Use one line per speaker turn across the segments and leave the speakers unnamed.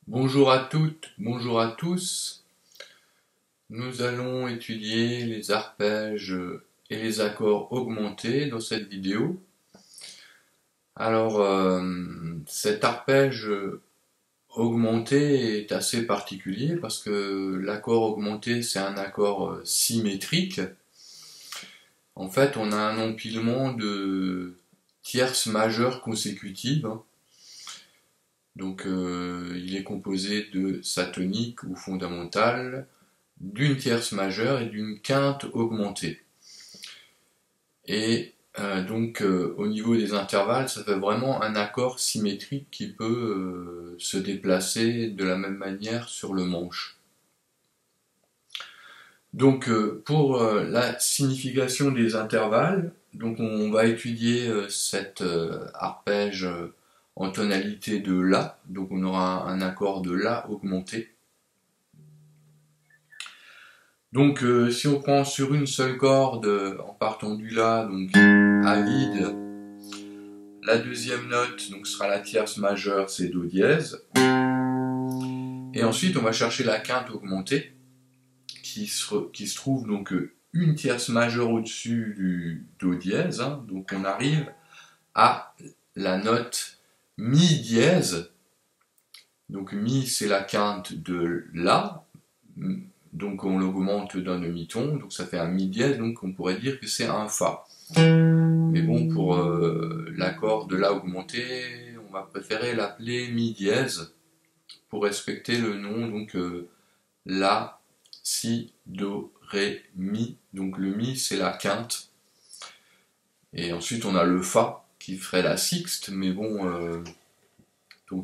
Bonjour à toutes, bonjour à tous. Nous allons étudier les arpèges et les accords augmentés dans cette vidéo. Alors, cet arpège augmenté est assez particulier parce que l'accord augmenté, c'est un accord symétrique. En fait, on a un empilement de tierces majeures consécutives. Donc il est composé de sa tonique ou fondamentale, d'une tierce majeure et d'une quinte augmentée. Et au niveau des intervalles, ça fait vraiment un accord symétrique qui peut se déplacer de la même manière sur le manche. Donc pour la signification des intervalles, donc on va étudier cet arpège en tonalité de La, donc on aura un accord de La augmenté. Donc si on prend sur une seule corde en partant du La, donc A vide, la deuxième note donc sera la tierce majeure, c'est Do dièse. Et ensuite on va chercher la quinte augmentée qui se trouve donc une tierce majeure au-dessus du Do dièse, hein. Donc on arrive à la note Mi dièse. Donc Mi c'est la quinte de La, donc on l'augmente d'un demi-ton, donc ça fait un Mi dièse, donc on pourrait dire que c'est un Fa. Mais bon, pour l'accord de La augmenté, on va préférer l'appeler Mi dièse pour respecter le nom, donc La, Si, Do, Ré, Mi. Donc le Mi c'est la quinte. Et ensuite on a le Fa qui ferait la sixte, mais bon,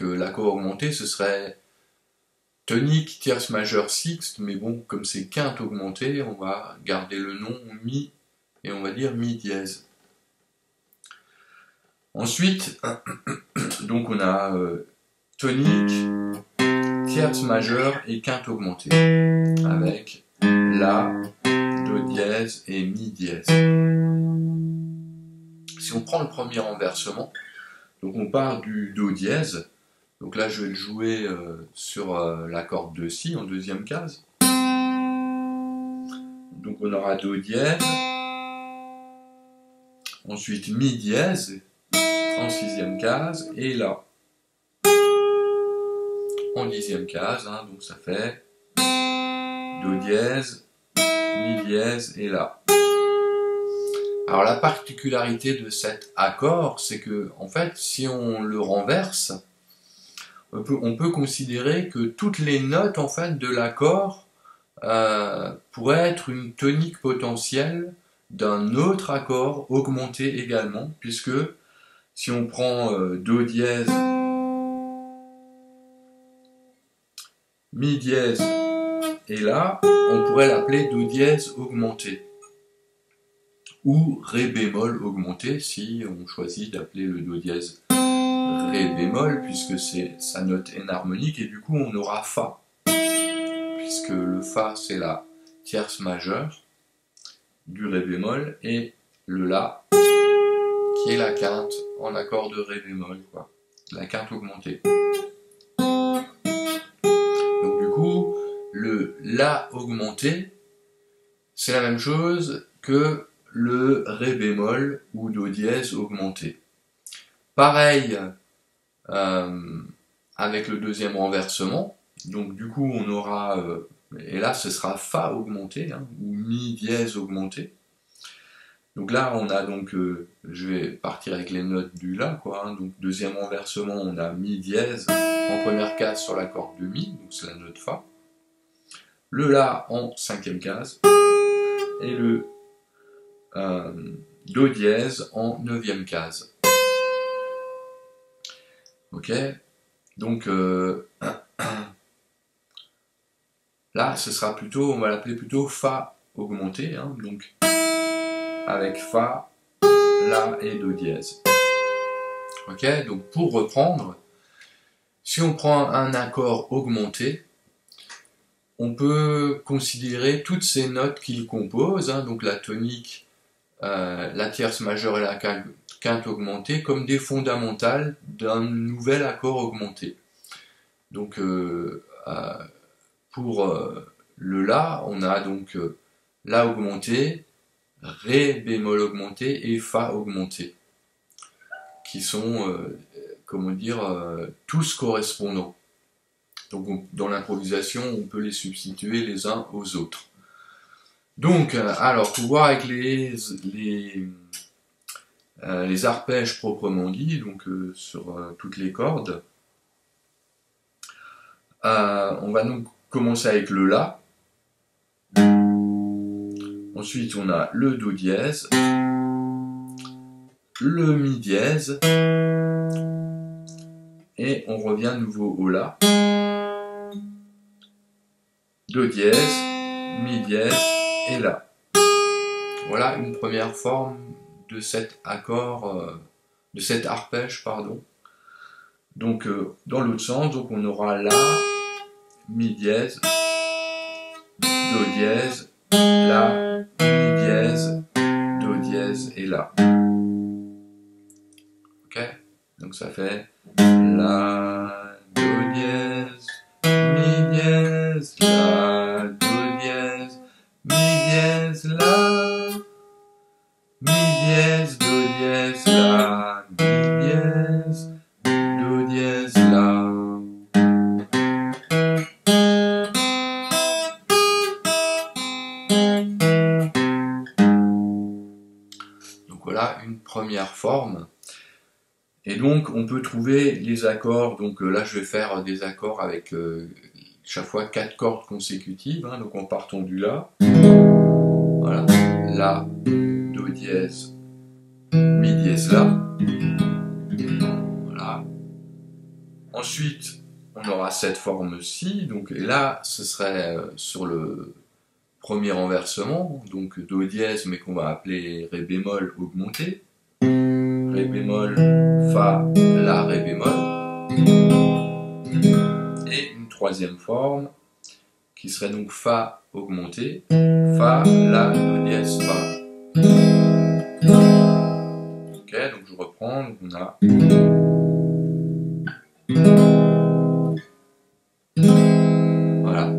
l'accord augmenté ce serait tonique tierce majeure sixte, mais bon, comme c'est quinte augmentée, on va garder le nom Mi et on va dire Mi dièse. Ensuite, donc on a tonique, tierce majeure et quinte augmentée, avec La, Do dièse et Mi dièse. Si on prend le premier renversement, donc on part du Do dièse, donc là je vais le jouer sur la corde de Si en deuxième case. Donc on aura Do dièse, ensuite Mi dièse en sixième case, et La en dixième case, hein, donc ça fait Do dièse, Mi dièse et La. Alors la particularité de cet accord, c'est que en fait, si on le renverse, on peut considérer que toutes les notes en fait de l'accord pourraient être une tonique potentielle d'un autre accord augmenté également, puisque si on prend Do dièse, Mi dièse et La, on pourrait l'appeler Do dièse augmenté, ou Ré bémol augmenté si on choisit d'appeler le Do dièse Ré bémol, puisque c'est sa note énharmonique, et du coup on aura Fa, puisque le Fa c'est la tierce majeure du Ré bémol, et le La qui est la quinte en accord de Ré bémol, quoi. La quinte augmentée. Donc du coup, le La augmenté, c'est la même chose que le Ré bémol ou Do dièse augmenté. Pareil avec le deuxième renversement, donc du coup on aura, et là ce sera Fa augmenté, hein, ou Mi dièse augmenté. Donc là on a donc, je vais partir avec les notes du La, quoi, hein. Donc deuxième renversement on a Mi dièse en première case sur la corde de Mi, donc c'est la note Fa. Le La en cinquième case, et le Do dièse en neuvième case. Ok, donc là ce sera plutôt, on va l'appeler plutôt Fa augmenté, hein, donc avec Fa, La et Do dièse. Ok, donc pour reprendre, si on prend un accord augmenté, on peut considérer toutes ces notes qu'il compose, hein, donc la tonique, la tierce majeure et la quinte augmentée, comme des fondamentales d'un nouvel accord augmenté. Donc pour le La, on a donc La augmenté, Ré bémol augmenté et Fa augmenté, qui sont, comment dire, tous correspondants. Donc dans l'improvisation, on peut les substituer les uns aux autres. Donc, alors, pour voir avec les arpèges proprement dit, donc sur toutes les cordes, on va donc commencer avec le La. Ensuite, on a le Do dièse, le Mi dièse, et on revient à nouveau au La. Do dièse, Mi dièse et La. Voilà une première forme de cet accord, de cet arpège, pardon. Donc dans l'autre sens, donc on aura La, Mi dièse, Do dièse, La, Mi dièse, Do dièse et La. Ok? Donc ça fait La, Do dièse, Mi dièse, La, Do dièse, Mi dièse, La, Mi dièse, Do dièse, La, Mi dièse, Do dièse, La. Donc voilà une première forme. Et donc on peut trouver les accords, donc là je vais faire des accords avec chaque fois 4 cordes consécutives, hein, donc en partant du La, voilà, La, Do dièse, Mi dièse, La, voilà. Ensuite on aura cette forme-ci, donc et là ce serait sur le premier renversement, donc Do dièse mais qu'on va appeler Ré bémol augmenté, Ré bémol, Fa, La, Ré bémol, et une troisième forme qui serait donc Fa augmenté, Fa, La, Do dièse, Fa. Ok, donc je reprends, donc on a voilà.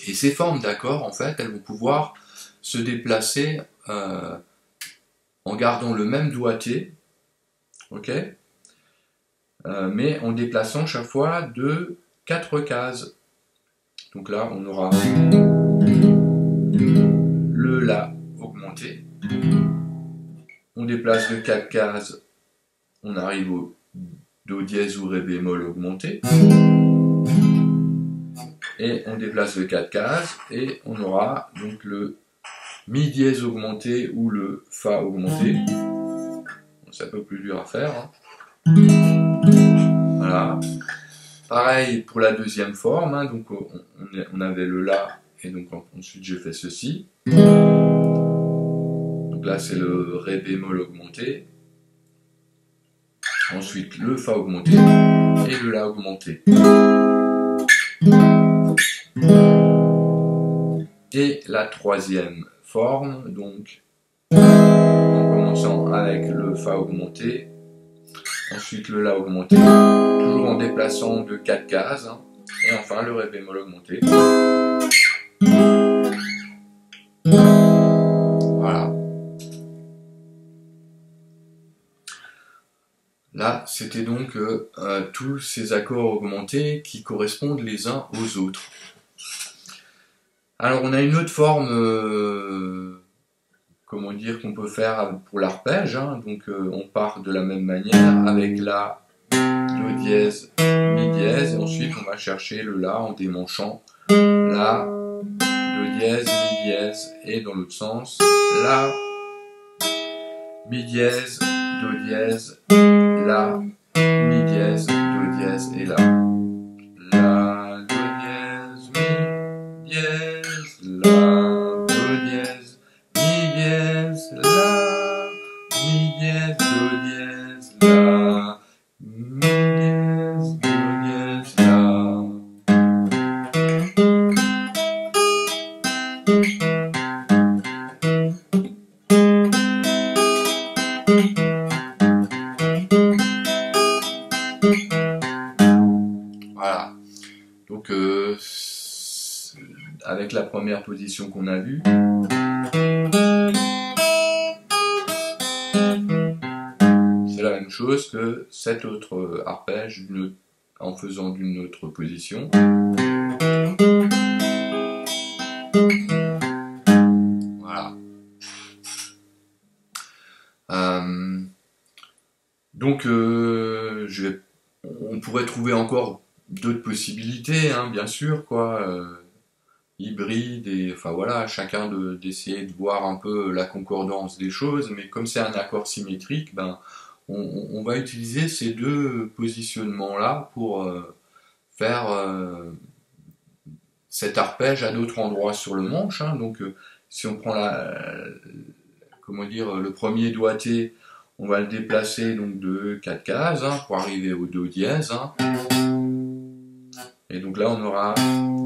Et ces formes d'accords, en fait, elles vont pouvoir se déplacer en gardant le même doigté, ok, mais en déplaçant chaque fois de 4 cases. Donc là, on aura le La augmenté. On déplace de 4 cases, on arrive au Do dièse ou Ré bémol augmenté. Et on déplace de 4 cases et on aura donc le Mi dièse augmenté ou le Fa augmenté. C'est un peu plus dur à faire. Hein. Voilà. Pareil pour la deuxième forme, hein, donc on avait le La et donc ensuite j'ai fait ceci. Donc là c'est le Ré bémol augmenté. Ensuite le Fa augmenté et le La augmenté. Et la troisième forme, donc en commençant avec le Fa augmenté, ensuite le La augmenté, toujours en déplaçant de 4 cases, hein, et enfin le Ré bémol augmenté. Voilà. Là, c'était donc tous ces accords augmentés qui correspondent les uns aux autres. Alors, on a une autre forme, comment dire, qu'on peut faire pour l'arpège. Hein. Donc, on part de la même manière avec La, Do dièse, Mi dièse, et ensuite on va chercher le La en démanchant La, Do dièse, Mi dièse, et dans l'autre sens, La, Mi dièse, Do dièse, La, Mi dièse, Do dièse et La. La, Do dièse, Mi dièse, La, Do dièse, Mi dièse, La, Mi dièse, Do dièse, La, Mi dièse, Do dièse, La. Donc, avec la première position qu'on a vue, c'est la même chose que cet autre arpège en faisant d'une autre position. Voilà. Donc, on pourrait trouver encore d'autres possibilités, hein, bien sûr, quoi, hybride, et enfin voilà, chacun d'essayer de voir un peu la concordance des choses, mais comme c'est un accord symétrique, ben, on va utiliser ces deux positionnements-là pour faire cet arpège à d'autres endroits sur le manche, hein. Donc, si on prend comment dire, le premier doigté, on va le déplacer donc de 4 cases, hein, pour arriver au Do dièse, hein. Et donc là, on aura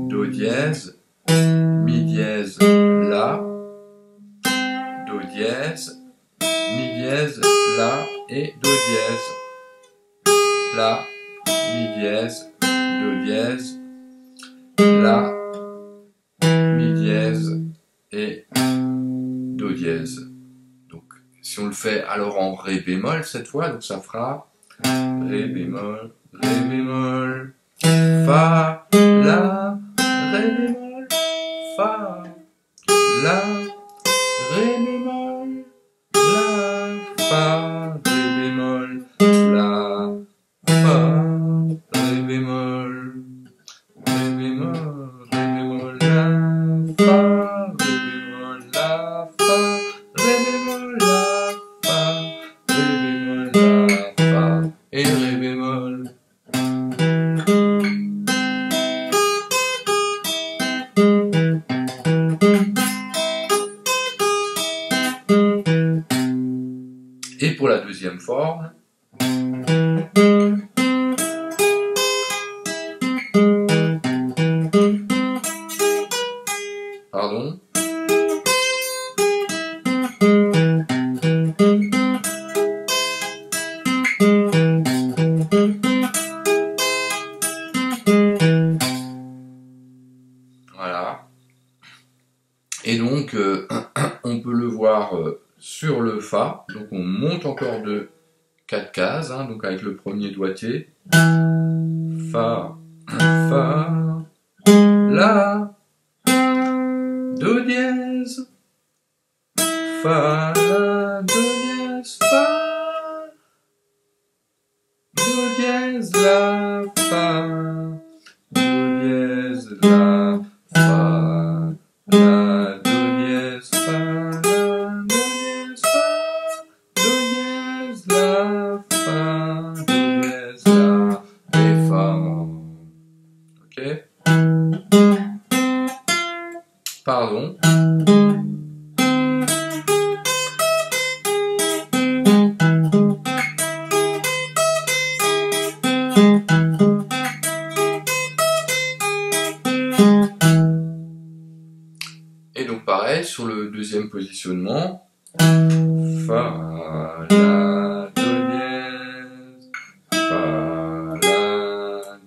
Do dièse, Mi dièse, La, Do dièse, Mi dièse, La et Do dièse. La, Mi dièse, Do dièse, La, Mi dièse et Do dièse. Donc, si on le fait alors en Ré bémol cette fois, donc ça fera Ré bémol, Fa, La, Ré bémol, Fa, La, Ré bémol, La, Fa, Ré bémol, La, Fa, Ré bémol, Ré bémol, Ré bémol, La, Fa, Ré bémol, La, Fa, Ré bémol, La, Fa, Ré bémol, La, Fa, et Ré bémol. Et pour la deuxième forme, pardon, voilà. Et donc, on peut le voir sur le Fa, donc on monte encore de 4 cases, hein, donc avec le premier doigté, Fa, Fa, La, Do dièse, Fa, La, Do dièse, Fa, Do dièse, La, Fa, Do dièse, La, Fa, La, Do dièse, Fa, La, Do dièse, Fa, Do dièse, La, Fa, Do dièse, La, et Fa. Ok? Pardon. Et donc pareil, sur le deuxième positionnement, Fa, La, Do dièse, Fa, La,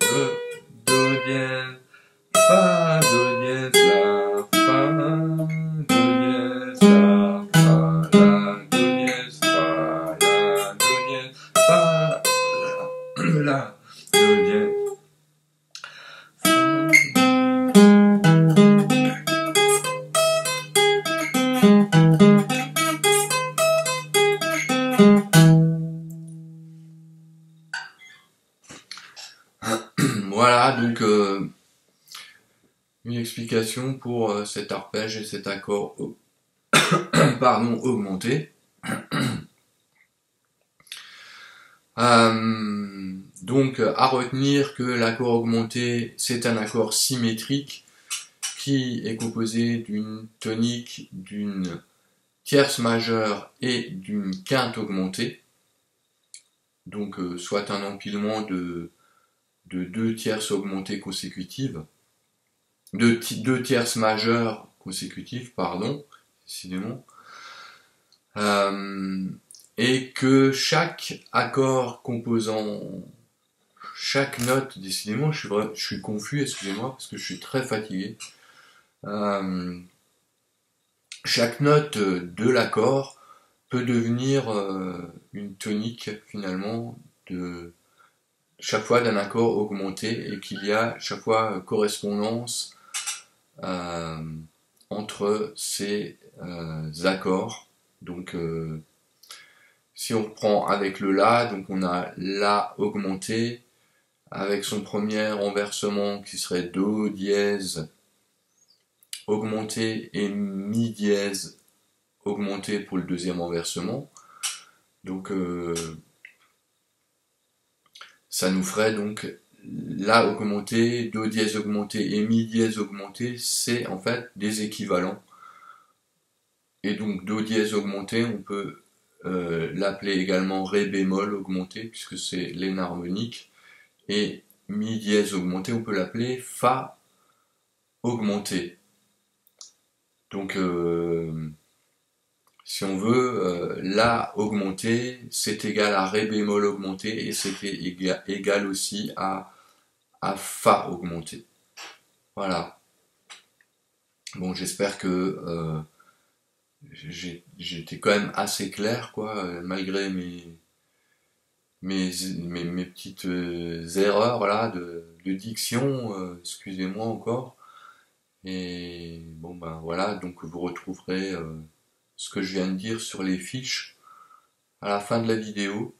Do dièse, Fa, Do dièse, La, Fa, Do dièse, La, Fa, La, Do dièse, Fa, La, Do dièse, Fa, La, Do dièse. Voilà, donc une explication pour cet arpège et cet accord pardon, augmenté. Donc à retenir que l'accord augmenté, c'est un accord symétrique qui est composé d'une tonique, d'une tierce majeure et d'une quinte augmentée. Donc soit un empilement de deux tierces augmentées consécutives, deux tierces majeures consécutives, pardon, décidément, et que chaque accord composant chaque note, décidément, je suis confus, excusez-moi, parce que je suis très fatigué. Chaque note de l'accord peut devenir une tonique, finalement, de chaque fois d'un accord augmenté, et qu'il y a chaque fois correspondance entre ces accords. Donc, si on reprend avec le La, donc on a La augmenté, avec son premier renversement qui serait Do dièse augmenté et Mi dièse augmenté pour le deuxième renversement. Donc ça nous ferait donc La augmenté, Do dièse augmenté et Mi dièse augmenté, c'est en fait des équivalents. Et donc Do dièse augmenté, on peut l'appeler également Ré bémol augmenté, puisque c'est l'énharmonique. Et Mi dièse augmenté, on peut l'appeler Fa augmenté. Donc, si on veut, La augmenté, c'est égal à Ré bémol augmenté, et c'est égal aussi à Fa augmenté. Voilà. Bon, j'espère que j'étais quand même assez clair, quoi, malgré mes petites erreurs là de diction, excusez-moi encore. Et bon ben voilà, donc vous retrouverez ce que je viens de dire sur les fiches à la fin de la vidéo.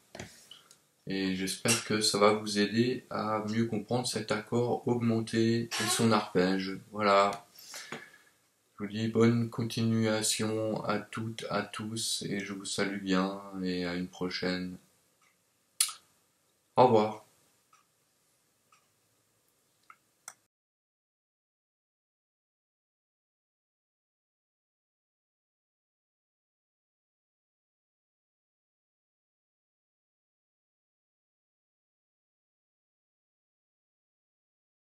Et j'espère que ça va vous aider à mieux comprendre cet accord augmenté et son arpège. Voilà. Je vous dis bonne continuation à toutes, à tous, et je vous salue bien, et à une prochaine. Au revoir.